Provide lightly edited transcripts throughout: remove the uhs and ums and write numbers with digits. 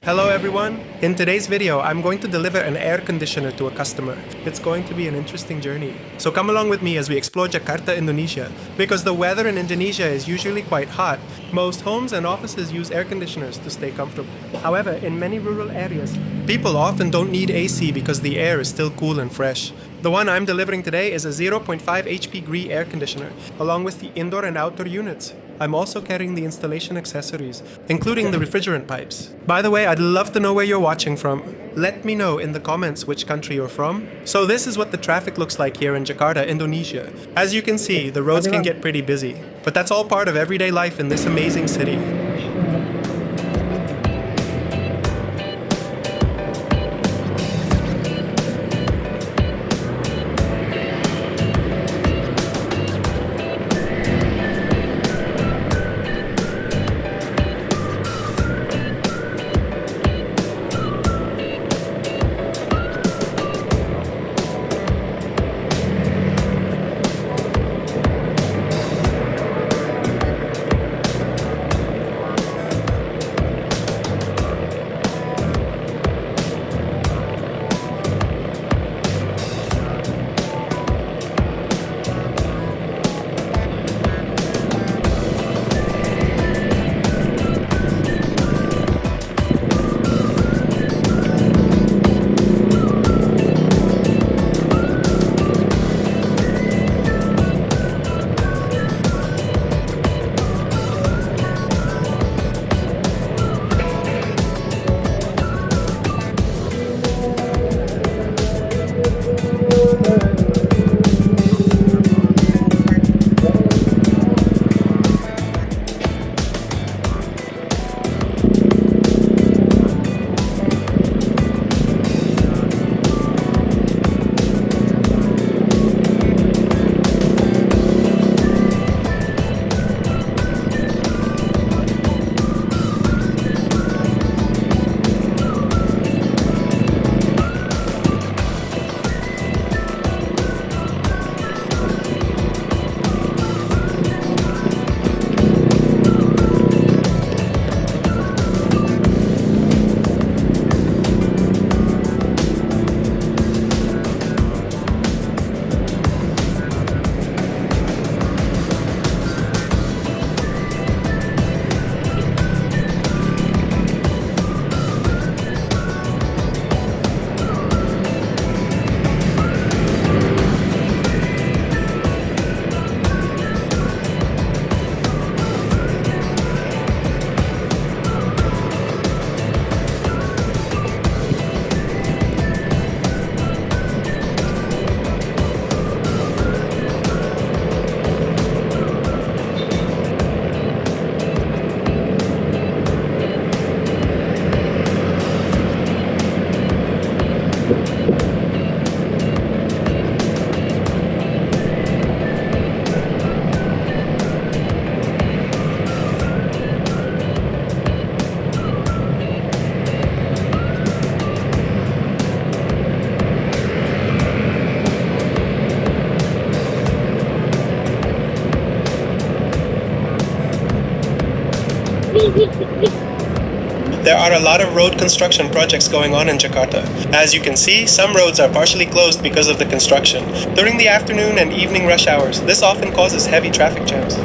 Hello everyone! In today's video, I'm going to deliver an air conditioner to a customer. It's going to be an interesting journey. So come along with me as we explore Jakarta, Indonesia. Because the weather in Indonesia is usually quite hot, most homes and offices use air conditioners to stay comfortable. However, in many rural areas, people often don't need AC because the air is still cool and fresh. The one I'm delivering today is a 0.5 HP GREE air conditioner, along with the indoor and outdoor units. I'm also carrying the installation accessories, including the refrigerant pipes. By the way, I'd love to know where you're watching from. Let me know in the comments which country you're from. So this is what the traffic looks like here in Jakarta, Indonesia. As you can see, the roads can get pretty busy, but that's all part of everyday life in this amazing city. There are a lot of road construction projects going on in Jakarta. As you can see, some roads are partially closed because of the construction. During the afternoon and evening rush hours, this often causes heavy traffic jams.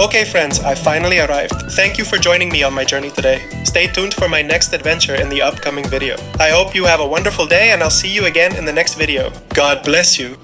Okay friends, I finally arrived. Thank you for joining me on my journey today. Stay tuned for my next adventure in the upcoming video. I hope you have a wonderful day and I'll see you again in the next video. God bless you.